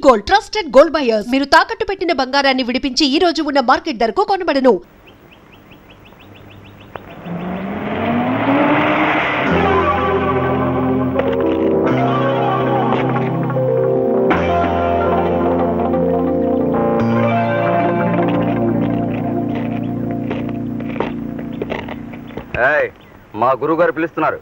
Gold, trusted gold buyers. మీరు తాకట్టు పెట్టిన బంగారాన్ని విడిపించి ఈ రోజు ఉన్న మార్కెట్ ధరకు కొనబడను. మా గురువు గారు పిలుస్తున్నారు.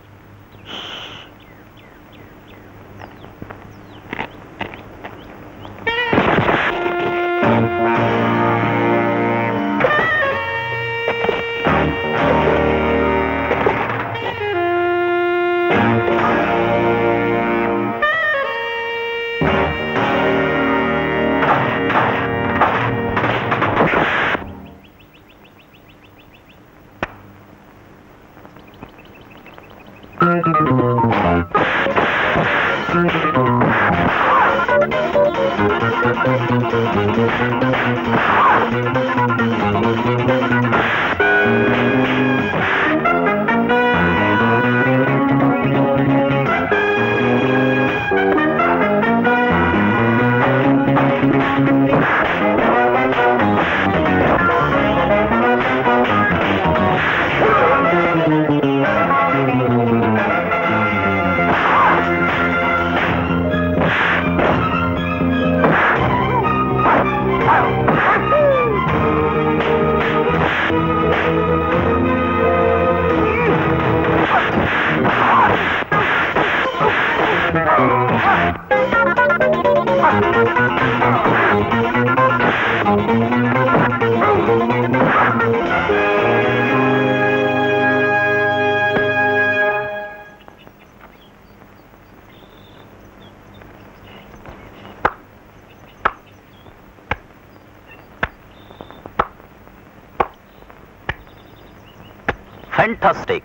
Fantastic.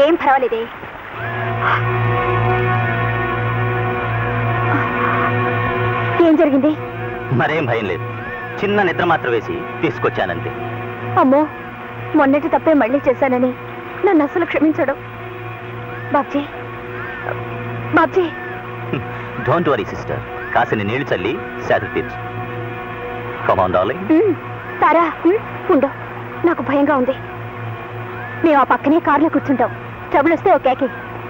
ఏం పర్వాలేదే. ఏం జరిగింది? మరేం భయం లేదు, చిన్న నిద్ర మాత్రం వేసి తీసుకొచ్చానంతే. అమ్మో, మొన్నటి తప్పే మళ్ళీ చేశానని నన్ను అసలు క్షమించడం. Babji, Babji. Don't worry sister, కాసిన నీళ్లు చల్లి శాతం తీర్చు. Come on darling. తారా, ఉండు, నాకు భయంగా ఉంది. మేము ఆ పక్కనే కార్లో కూర్చుంటాం. ట్రబుల్ వస్తే okay.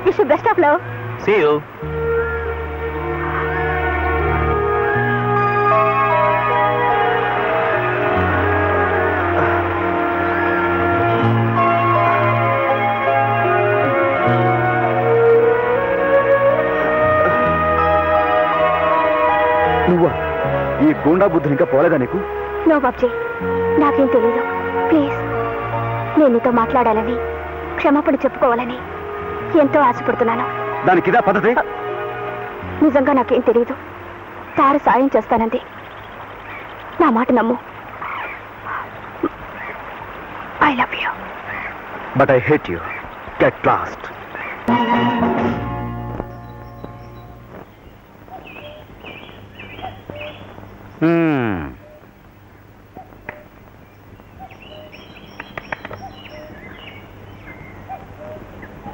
Wish best of love. See you. నువ్వా? ఈ గూండా బుద్ధులు ఇంకా పోలేదా నీకు? నో బాబ్జీ, నాకేం తెలీదు. ప్లీజ్, నేను నీతో మాట్లాడాలని, క్షమాపణ చెప్పుకోవాలని ఎంతో ఆశపడుతున్నాను. దానికిదా పద్ధతి? నిజంగా నాకేం తెలీదు. తార సాయం చేస్తానంది. నా మాట నమ్ము. I love you. But I hate you. Get lost.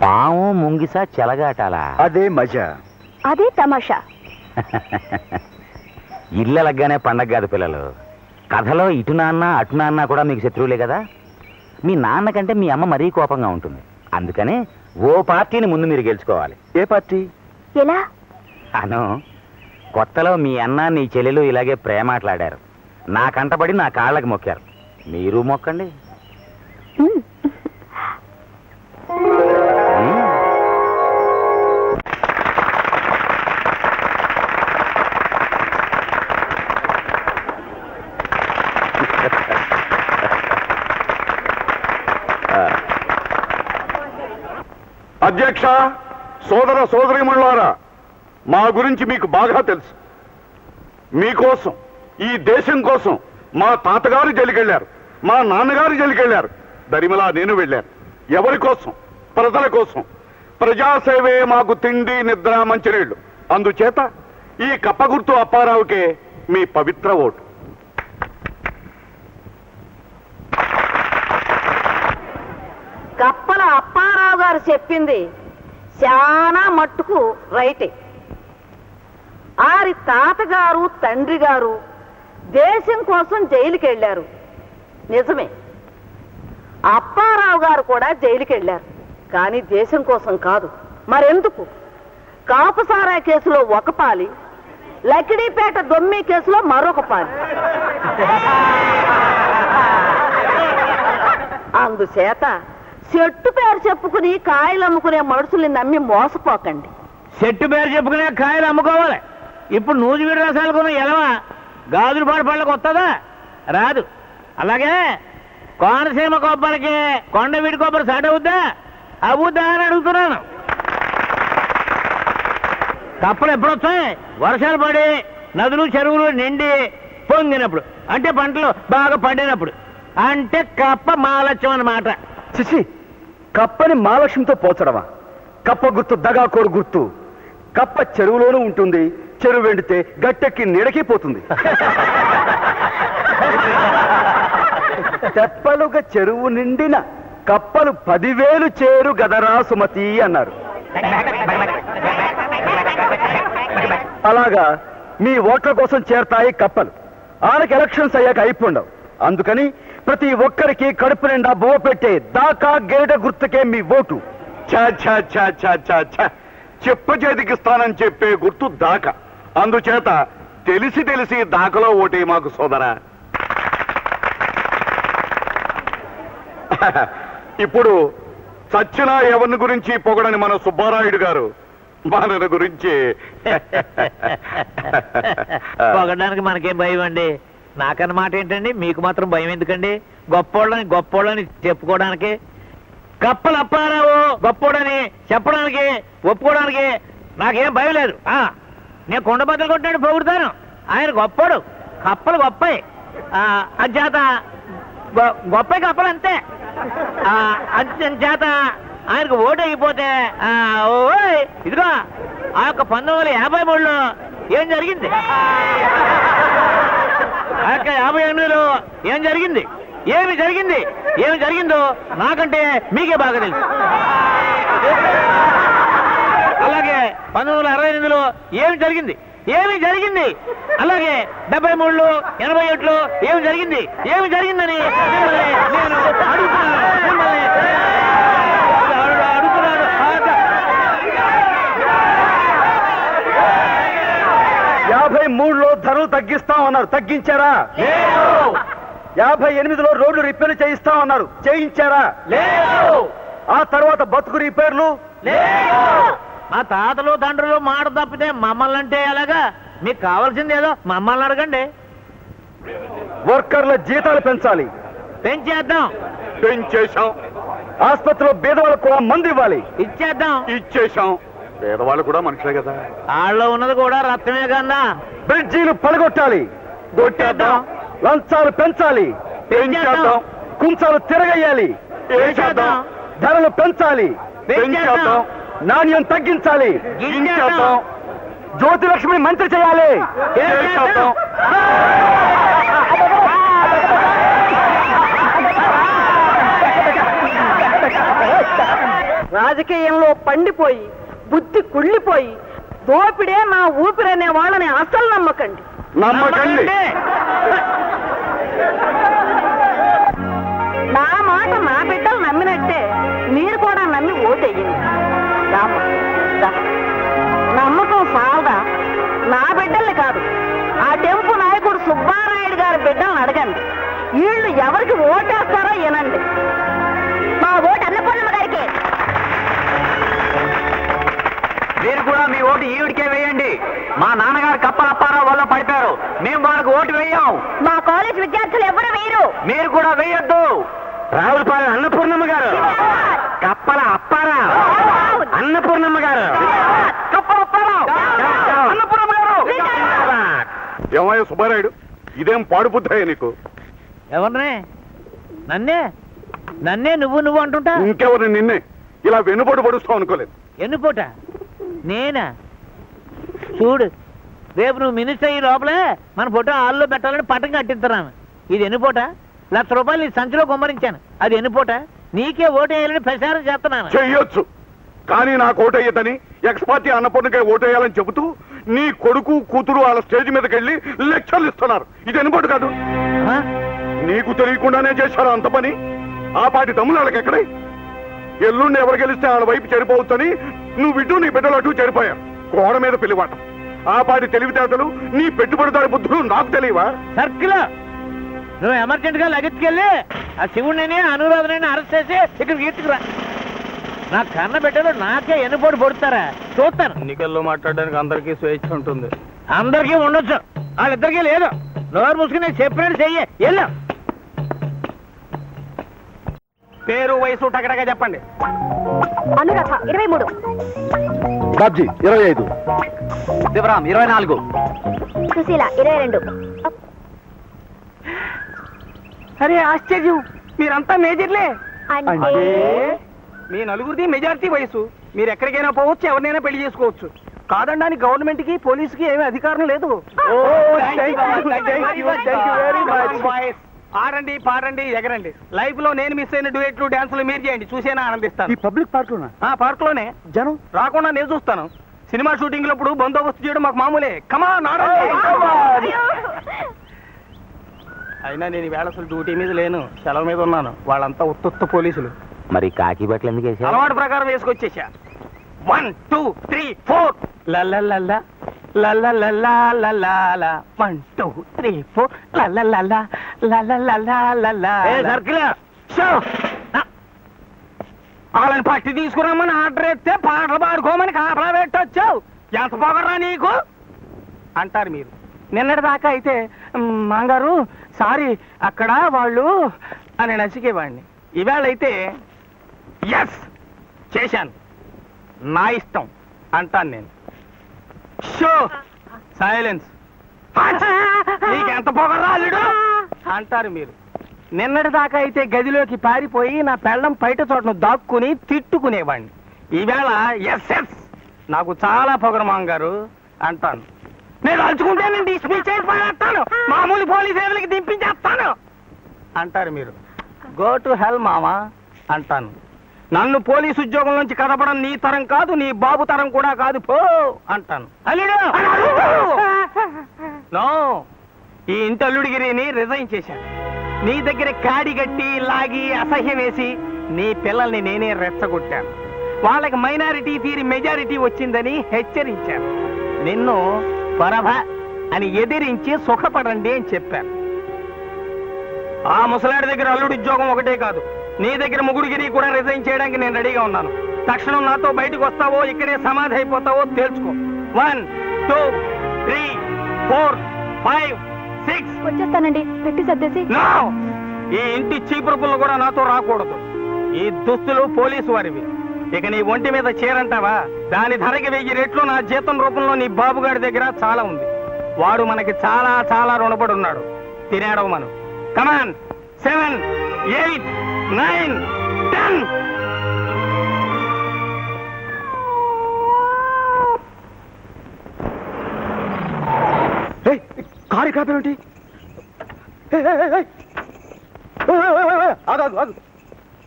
పాము ముంగిసా చెలగాటాలా? అదే మజా. అదే తమాషా. ఇళ్ళలగ్గానే పండగ కాదు పిల్లలు. కథలో ఇటు నాన్న అటు నాన్న కూడా మీకు శత్రువులే కదా. మీ నాన్న కంటే మీ అమ్మ మరీ కోపంగా ఉంటుంది. అందుకని ఓ పార్టీని ముందు మీరు గెలుచుకోవాలి. ఏ పార్టీ? ఎలా? అను, కొత్తలో మీ అన్న నీ చెల్లెలు ఇలాగే ప్రేమాట్లాడారు. నా కంటపడి నా కాళ్ళకి మొక్కారు. మీరు మొక్కండి. మ్మ్. అధ్యక్ష, సోదర సోదరీమణులారా, మా గురించి మీకు బాగా తెలుసు. మీకోసం, ఈ దేశం కోసం మా తాతగారు జైలుకెళ్లారు, మా నాన్నగారు జైలుకెళ్లారు, దరిమలా నేను వెళ్ళాను. ఎవరి కోసం? ప్రజల కోసం. ప్రజాసేవే మాకు తిండి, నిద్ర, మంచినీళ్లు. అందుచేత ఈ కప్పగుర్తు అప్పారావుకే మీ పవిత్ర ఓటు. కప్పల అప్పారావు గారు చెప్పింది చాలా మట్టుకు రైటే. ఆరి తాతగారు తండ్రి గారు దేశం కోసం జైలుకి వెళ్ళారు, నిజమే. అప్పారావు గారు కూడా జైలుకి వెళ్ళారు, కానీ దేశం కోసం కాదు. మరెందుకు? కాపుసారా కేసులో ఒక పాలి, లకిడీపేట దొమ్మి కేసులో మరొక పాలి. అందుచేత చెట్టు పేరు చెప్పుకుని కాయలు అమ్ముకునే మనుషుల్ని నమ్మి మోసపోకండి. చెట్టు పేరు చెప్పుకునే కాయలు అమ్ముకోవాలి. ఇప్పుడు నూజివీడు రసాలు కొన్న ఎలవా గాజులు పాడు పళ్ళకి వస్తుందా? రాదు. అలాగే కోనసీమ కొబ్బరికి కొండవీడి కొబ్బరి సాట అవుద్దా? అవుద్దా అని అడుగుతున్నాను. కప్పలు ఎప్పుడు వస్తాయి? వర్షాలు పడి నదులు చెరువులు నిండి పొంగినప్పుడు, అంటే పంటలు బాగా పండినప్పుడు. అంటే కప్ప మాలత్యం అన్నమాట. చిచి, కప్పని మహాలక్ష్మితో పోల్చడమా? కప్ప గుర్తు దగాకోరు గుర్తు. కప్ప చెరువులోనూ ఉంటుంది, చెరువు వెండితే గట్టెక్కి నీడకి పోతుంది. తెప్పలుగా చెరువు నిండిన కప్పలు 10,000 చేరు గదరా సుమతి అన్నారు. అలాగా మీ ఓట్ల కోసం చేరతాయి కప్పలు. ఆళ్ళకి ఎలక్షన్స్ అయ్యాక అయిపోండవు. అందుకని ప్రతి ఒక్కరికి కడుపు నిండా బువ్వ పెట్టే దాకా గేట గుర్తుకే మీ ఓటు. చెప్ప చేతికిస్తానని చెప్పే గుర్తు దాకా. అందుచేత తెలిసి తెలిసి దాకలో ఓటే మాకు సోదరా. ఇప్పుడు చచ్చిన ఎవరిని గురించి పొగడని మన సుబ్బారాయుడు గారు మనని గురించి పొగడానికి మనకేం భయం అండి? నాకన్న మాట ఏంటండి, మీకు మాత్రం భయం ఎందుకండి? గొప్పోళ్ళని చెప్పుకోవడానికి. కప్పలు అప్పారావు గొప్పోడని చెప్పడానికి, ఒప్పుకోవడానికి నాకేం భయం లేదు. నేను కొండబద్దలు కొట్టాడు పొగుడుతాను. ఆయన గొప్పోడు, కప్పలు గొప్పయి. అంచేత గొప్ప కప్పలు అంతే. అంచేత ఆయనకు ఓటు అయిపోతే ఇదిగో ఆ యొక్క 1953లో ఏం జరిగింది, ఆ యొక్క 58లో ఏం జరిగింది, ఏమి జరిగిందో నాకంటే మీకే బాగా తెలుసు. అలాగే 1968లో ఏమి జరిగింది, అలాగే 73లో 87లో ఏమి జరిగిందని నేను అడుగుతున్నాను. 53లో ధరలు తగ్గిస్తామన్నారు, తగ్గించారా? 58లో రోడ్లు రిపేర్లు చేయిస్తామన్నారు, చేయించారా? ఆ తర్వాత బతుకు రిపేర్లు. మా తాతలు తండ్రులు మాట తప్పితే మమ్మల్ని అంటే ఎలాగా? మీకు కావాల్సింది ఏదో మమ్మల్ని అడగండి. వర్కర్ల జీతాలు పెంచాలి. పెంచేశాం. ఆసుపత్రిలో పేదవాళ్ళకు కూడా మందు ఇవ్వాలి. ఇచ్చేశాం. పేదవాళ్ళు కూడా మనుషులే కదా. వాళ్ళలో ఉన్నది కూడా రక్తమే కన్నా. బ్రిడ్జీలు పడగొట్టాలి. కొట్టేద్దాం. లంచాలు పెంచాలి. పెంచేద్దాం. కుంచాలు తిరగేయాలి, ఏం చేద్దాం? ధరలు పెంచాలి, పెంచేద్దాం. నాణ్యం తగ్గించాలి, గించేద్దాం. జ్యోతిలక్ష్మి మంత్రి చేయాలి. ఏం చేద్దాం? రాజకీయంలో పండిపోయి బుద్ధి కుళ్ళిపోయి దోపిడే నా ఊపిరనే వాళ్ళని అసలు నమ్మకండి. నమ్మకండి. నా మాట నా బిడ్డలు నమ్మినట్టే మీరు కూడా నమ్మి ఓటెయ్యండి. నమ్మకం సాలదా? నా బిడ్డల్ని కాదు, ఆ టెంపు నాయకుడు సుబ్బారాయుడు గారి బిడ్డల్ని అడగండి. వీళ్ళు ఎవరికి ఓటేస్తారో వినండి. మా ఓటు అన్నపూర్ణమ్మ గారికి. మీరు కూడా మీ ఓటు ఈవిడికే వేయండి. మా నాన్నగారు కప్పల అప్పారావు వల్ల పడిపోయారు, మేము వాళ్ళకి ఓటు వేయం. మా కాలేజ్ విద్యార్థులు ఎవరు వేయరు. మీరు కూడా వేయొద్దు. రావులపాలెం అన్నపూర్ణమ్మ గారు, కప్పల అప్పారావు, అన్నపూర్ణమ్మ గారు, కప్పల అప్పారావు, అన్నపూర్ణమ్మ గారు. ఏమయ్య సుబ్బారాయుడు, ఇదేం పాడు బుద్ధయ్య నీకు? ఎవరినే? నన్నే నన్నే నువ్వు అంటుంటా. ఇంకెవరు నిన్నే ఇలా వెన్నుపోటు పడుస్తావు అనుకోలేదు. ఎన్నుపోట నేనా? చూడు, రేపు నువ్వు మినిస్టర్ అయ్యి లోపలే మన ఫోటో హాల్లో పెట్టాలని పట్టం కట్టిస్తున్నాను. ఇది ఎన్నుపోట? ₹1,00,000 నీ సంచిలో గుమ్మరించాను, అది ఎన్నుపోట? నీకే ఓటు వేయాలని ప్రచారం చేస్తున్నాను. చెయ్యొచ్చు, కానీ నాకు ఓటయ్యదని ఎక్స్ పార్టీ అన్నపూర్ణకే ఓటేయాలని చెబుతూ నీ కొడుకు కూతురు వాళ్ళ స్టేజ్ మీదకి వెళ్ళి లెక్చర్లు ఇస్తున్నారు. ఇది ఎన్నుపోటు కాదు. ఆ? నీకు తెలియకుండానే చేశారు అంత పని. ఆ పాటి దమ్ములు వాళ్ళకి ఎక్కడే? ఎల్లుండి ఎవరు గెలిస్తే వాళ్ళ వైపు చెడిపోవచ్చని నువ్వు ఇటు నీ బిడ్డలు అటు చెడిపోయారు. గోడ మీద పెళ్లివాట. ఆ పాటి తెలివితేటలు నీ పెట్టుబడిదారి బుద్ధులు నాకు తెలియవా? సర్కిల్ నువ్వు ఎమర్జెంట్ గా లగెత్తుకెళ్ళి ఆ శివుడిని అనురాధనని అరెస్ట్ చేసి ఇక్కడ గీర్చుకురా. నా కన్న బిడ్డలు నాకే ఎన్నుపోటు పొడుతారా చూస్తాను. ఎన్నికల్లో మాట్లాడడానికి అందరికీ స్వేచ్ఛ ఉంటుంది. అందరికీ ఉండొచ్చు, వాళ్ళిద్దరికీ లేదు. నోరు మూసుకుని చెప్పినట్టు చెయ్యి. వెళ్ళు. పేరు వయసు టకటగా చెప్పండి. అనురాధ 23. బాబ్జీ 25. శివరాం 24. సుశీల 22. అరే ఆశ్చర్యం, మీరంతా మేజర్లే. అంటే మీ నలుగురిది మెజారిటీ వయసు. మీరు ఎక్కడికైనా పోవచ్చు, ఎవరినైనా పెళ్లి చేసుకోవచ్చు. కాదండానికి గవర్నమెంట్ కి పోలీసుకి ఏమీ అధికారం లేదు. ఆడండి, పాడండి, ఎగరండి. లైఫ్ లో నేను మిస్ అయిన డ్యూయెట్లు, డాన్సులు మీరు చేయండి, చూసేనా ఆనందిస్తాను. ఈ పబ్లిక్ పార్క్ లోనా? పార్క్ లోనే. జనం రాకుండా నేను చూస్తాను. సినిమా షూటింగ్ లప్పుడు బందోబస్తు చేయడం మాకు మామూలే. కమాన్ ఆడండి. అయినా నేను వేళ అసలు డ్యూటీ మీద లేను, సెలవు మీద ఉన్నాను. వాళ్ళంతా ఉత్తుత్త పోలీసులు. మరి కాకి బట్టలు ఎందుకు వేసావు? అలవాటు ప్రకారం వేసుకొచ్చేసా. 1 2 3 4 లల్లల్లల్లా లల్లల్లల్లా 1 2 3 4 లల్లల్లల్లా లల్లల్లల్లా. సర్కిల్ వాళ్ళని పట్టి తీసుకురామని ఆర్డర్ ఎత్తే పాటలు పాడుకోమని కాపలా పెట్టొచ్చావు. ఎంత పొగరా నీకు అంటారు మీరు. నిన్నటి దాకా అయితే మాంగారు సారీ అక్కడ వాళ్ళు అని నసికేవాడిని. ఈవేళ అయితే ఎస్ చేశాను, నా ఇష్టం అంటాను నేను. Show silence. నీకెంత పొగరా అల్లుడు అంటారు మీరు. నిన్నటి దాకా అయితే గదిలోకి పారిపోయి నా పెళ్ళం బయట చోటను దాక్కుని తిట్టుకునేవాడిని. ఈవేళ ఎస్ ఎస్ నాకు చాలా పొగరు మాంగారు అంటాను. నేను తలుచుకుంటే నేను డిస్మిస్ చేసి పడేస్తాను, మామూలు పోలీస్ సేవలకి దింపించేస్తాను అంటారు మీరు. గో టు హెల్ మామా అంటాను. నన్ను పోలీసు ఉద్యోగం నుంచి కదపడం నీ తరం కాదు, నీ బాబు తరం కూడా కాదు, పో అంటాను. అల్లుడు నో, ఈ ఇంటి అల్లుడిగిరిని రిజైన్ చేశాను. నీ దగ్గర కాడి గట్టి లాగి అసహ్యం వేసి నీ పిల్లల్ని నేనే రెచ్చగొట్టాను. వాళ్ళకి మైనారిటీ తీరి మెజారిటీ వచ్చిందని హెచ్చరించాను. నిన్ను పరభ అని ఎదిరించి సుఖపడండి అని చెప్పాను. ఆ ముసలాడి దగ్గర అల్లుడి ఉద్యోగం ఒకటే కాదు, నీ దగ్గర ముగుడిగిరి కూడా రిజైన్ చేయడానికి నేను రెడీగా ఉన్నాను. తక్షణం నాతో బయటకు వస్తావో ఇక్కడే సమాధి అయిపోతావో తేల్చుకో. 1 2 3 4 5 6 వచ్చేస్తానండి, పెట్టి సర్దేసి. నో, ఈ ఇంటి చీపురు పుల్ల కూడా నాతో రాకూడదు. ఈ దుస్తులు పోలీసు వారివి. ఇక నీ ఒంటి మీద చీరంటావా, దాని ధరకి 1000 రెట్లు నా జీతం రూపంలో నీ బాబుగారి దగ్గర చాలా ఉంది. వాడు మనకి చాలా చాలా రుణపడి ఉన్నాడు. తినేడవు మనం. కమాన్ 7 8, 9, 10. కారు కాపేమిటి?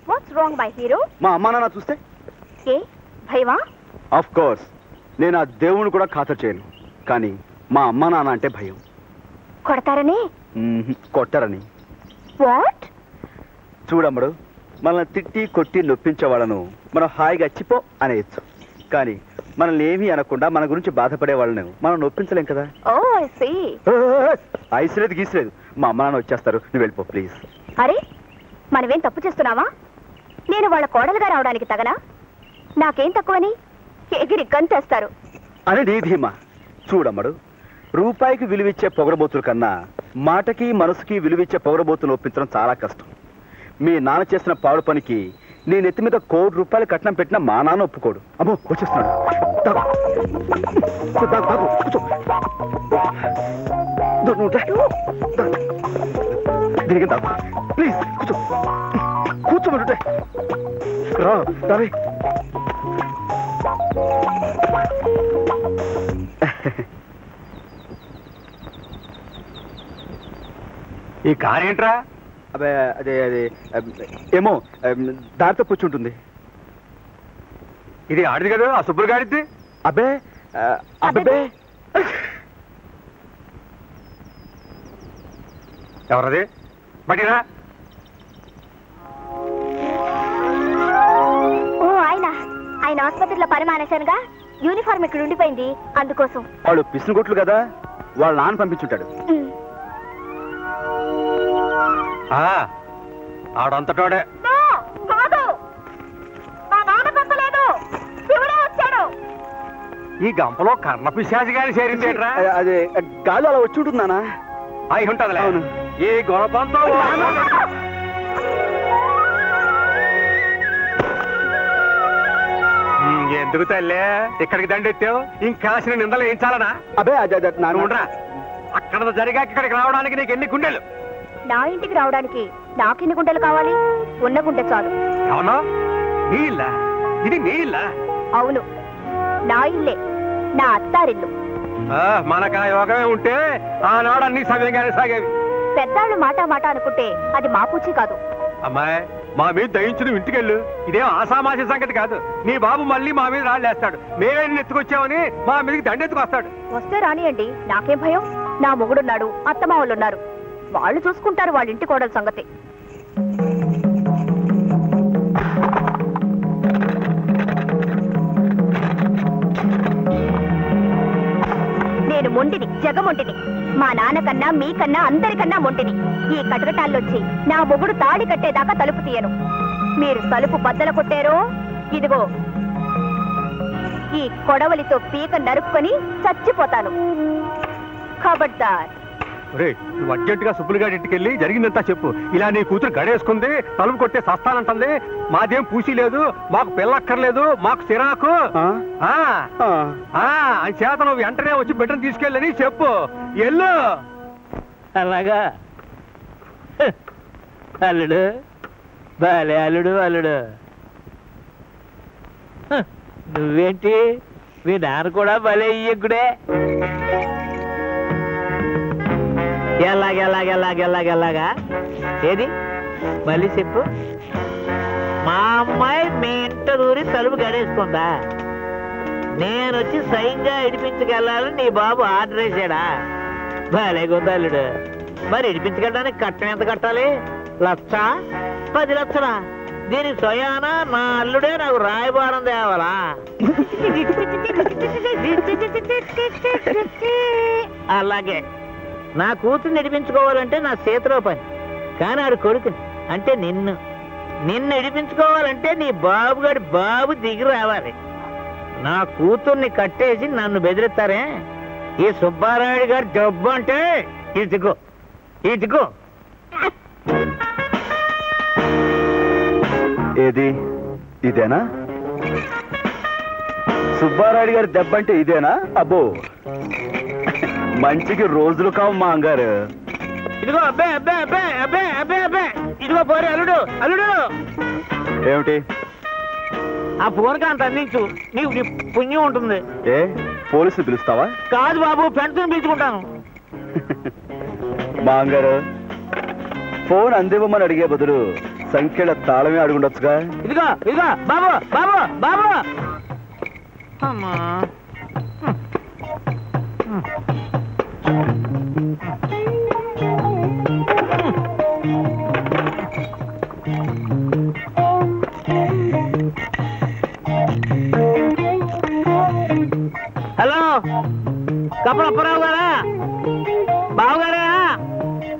What's wrong my hero? మా అమ్మా నాన్న చూస్తే? ఏ భయమా? ఆఫ్ కోర్స్ నేను ఆ దేవుని కూడా ఖాతరు చేయను, కానీ మా అమ్మా నాన్న అంటే భయం. కొడతారని? కొట్టరని. వాట్? చూడమ్మడు, మనల్ని తిట్టి కొట్టి నొప్పించే వాళ్ళను మనం హాయిగా చిపో అనేయచ్చు, కానీ మనల్ని ఏమీ అనకుండా మన గురించి బాధపడే వాళ్ళను మనం నొప్పించలేం కదా. ఓ ఐ సీ. ఐసులేదు గీసులేదు, మా అమ్మ నాన్న వచ్చేస్తారు, నువ్వు వెళ్ళిపో ప్లీజ్. అరే మనమేం తప్పు చేస్తున్నావా? నేను వాళ్ళ కోడలుగా రావడానికి తగనా? నాకేం తక్కువని ఎగిరి గంతేస్తారు అని నీ ధీమా. చూడమ్మడు, రూపాయికి విలువిచ్చే పొగరబోతుల కన్నా మాటకి మనసుకి విలువిచ్చే పొగరబోతులు ఒప్పించడం చాలా కష్టం. మీ నాన్న చేసిన పాడు పనికి నేను ఎత్తి మీద ₹1,00,00,000 కట్నం పెట్టినా మా నాన్న ఒప్పుకోడు. అమ్మో వచ్చేస్తున్నాడు. ప్లీజ్ కూర్చో, కూర్చోమంటుంటే రా. ఈ కార్ ఏంట్రా? అదే అదే అదే ఏమో దారితో కూర్చుంటుంది. ఇది ఆడిది కదా, ఆ సుబ్బులు గాడిద్ది. అబ్బే అబ్బే ఎవరది? బట్టిరా. ఓ ఆయన ఆసుపత్రిలో పని మానేశానుగా, యూనిఫామ్ ఇక్కడ ఉండిపోయింది, అందుకోసం. వాళ్ళు పిసినగొట్లు కదా, వాళ్ళ నాన్న పంపించుంటాడు. ఆడంతటోడే. ఈ గంపలో కర్ణ పిశాచి గారి చేరిందేట్రా? అదే గాలి అలా వచ్చి ఉంటుంది నాన్న. అయి ఉంటదిలే. అవును. ఈ గొడవంతో ఎందుకు తల్లే ఇక్కడికి దండెత్తావు? ఇంకాసిన నిందలు ఏం చాలనా? అబ్బే అదే నానురా, అక్కడ జరిగాక ఇక్కడికి రావడానికి నీకు ఎన్ని గుండెలు? నా ఇంటికి రావడానికి నాకెన్ని గుంటలు కావాలి? ఉన్న గుంటె చాలు. అవునా? నీ ఇల్లా? ఇది నీ ఇల్లా? అవును, నా ఇల్లే, నా అత్తారిల్లు. మనకు ఆ యోగమే ఉంటే ఆనాడు అన్ని సవ్యంగానే సాగేవి. పెద్దాళ్ళు మాట మాట అనుకుంటే అది మా పూచి కాదు. అమ్మాయి, మా మీద దయించు, ఇంటికెళ్ళు. ఇదేం ఆసామాసి సంగతి కాదు. నీ బాబు మళ్ళీ మా మీద రాళ్ళేస్తాడు. మేమే ఎత్తుకొచ్చామని మా మీదకి దండెత్తుకొస్తాడు. వస్తే రానియండి, నాకేం భయం. నా మొగుడున్నాడు, అత్తమావులున్నారు, వాళ్ళు చూసుకుంటారు వాళ్ళ ఇంటి కోడల సంగతి. నేను మొండిని, జగమొంటిని. మా నాన్నకన్నా మీకన్నా అందరికన్నా మొంటిని. ఈ కటకటాల్లోచ్చి నా మొగుడు తాళి కట్టేదాకా తలుపు తీయను. మీరు తలుపు బద్దలు కొట్టారో, ఇదిగో ఈ కొడవలితో పీక నరుక్కొని చచ్చిపోతాను. ఖబర్దార్. నువ్వు అర్జెంటుగా సుబ్బులుగాడి ఇంటికెళ్ళి జరిగిందంతా చెప్పు. ఇలా నీ కూతురు గడేసుకుంది, తలుపు కొట్టే సస్తానంటుంది, మాదేం పూసి లేదు, మాకు పిల్లక్కర్లేదు, మాకు సిరాకు అని చేత నువ్వు వెంటనే వచ్చి బిడ్డను తీసుకెళ్ళని చెప్పు. ఎల్లు. అలాగా అల్లుడు, బాలే అల్లుడు. అల్లుడు నువ్వేంటి, మీ నాన్న కూడా భలే ఇయ్యకుడే. ఎలాగెలాగా ఏది మళ్ళీ చెప్పు. మా అమ్మాయి మీ ఇంట దూరి తలుపు గడేసుకుందా? నేను వచ్చి సైన్గా ఇడిపించుకెళ్ళాలని నీ బాబు ఆర్డర్ వేసాడా? భలే గుందల్లుడు. మరి ఇడిపించుకెళ్ళడానికి కట్టం ఎంత కట్టాలి? 1,00,000, 10 లక్షలా? దీని స్వయానా నా అల్లుడే నాకు రాయబారం తేవాలా? అలాగే నా కూతురు నడిపించుకోవాలంటే నా చేతిలో పని, కానీ ఆడు కొడుకుని అంటే నిన్ను నడిపించుకోవాలంటే నీ బాబుగాడి బాబు దిగి రావాలి. నా కూతుర్ని కట్టేసి నన్ను బెదిరిస్తారే? ఈ సుబ్బారాయుడు గారి జబ్బు అంటే ఇదిగో. ఏది ఇదేనా? సుబ్బారాయుడు గారి దెబ్బ అంటే ఇదేనా? అబ్బో, మంచికి రోజులు కావు మా అంగారు. ఇదిగో అబ్బే. ఇదిగో పోరే అల్లుడు అల్లుడు ఏమిటి? ఆ ఫోన్ కాంత అందించు నీకు నీ పుణ్యం ఉంటుంది. ఏ పోలీసులు పిలుస్తావా? కాదు బాబు, ఫ్రెండ్స్ పిలుచుకుంటాను. మాంగారు ఫోన్ అందివ్వమని అడిగే బదులు సంఖ్యల తాళమే అడుగుండొచ్చుగా. ఇదిగో ఇదిగో బాబు బాబు బాబు. అమ్మా హలో, కప్పల అప్పారావు గారా? బావగారా?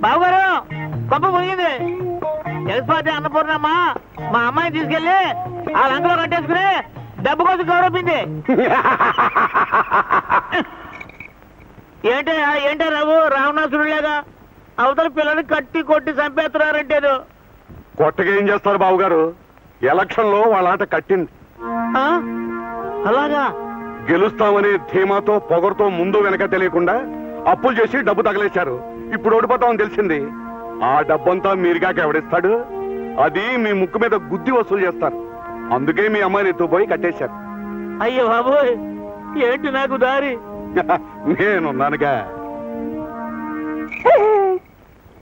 బావగారు, కప్ప మునిగింది. జగత్పాటి అన్నపూర్ణమ్మ మా అమ్మాయిని తీసుకెళ్ళి ఆ లంకలో కట్టేసుకుని డబ్బు కోసం గౌరవింది. ఏంటే రావు రావణాసుడు లేగా అవతల పిల్లని కట్టి కొట్టి చంపేస్తున్నారంటేదో. కొత్తగా ఏం చేస్తారు బాబుగారు? ఎలక్షన్ లో వాళ్ళ ఆట కట్టింది. ఆ? అలాగా? గెలుస్తామనే ధీమాతో పొగరుతో ముందు వెనక తెలియకుండా అప్పులు చేసి డబ్బు తగలేశారు. ఇప్పుడు ఓడిపోతామని తెలిసింది. ఆ డబ్బంతా మీరుగాక ఎవడిస్తాడు? అది మీ ముక్కు మీద గుద్ది వసూలు చేస్తారు. అందుకే మీ అమ్మాయిని ఎత్తుపోయి కట్టేశారు. అయ్యో బాబు, ఏంటి నాకు దారి? నేనున్నానుగా.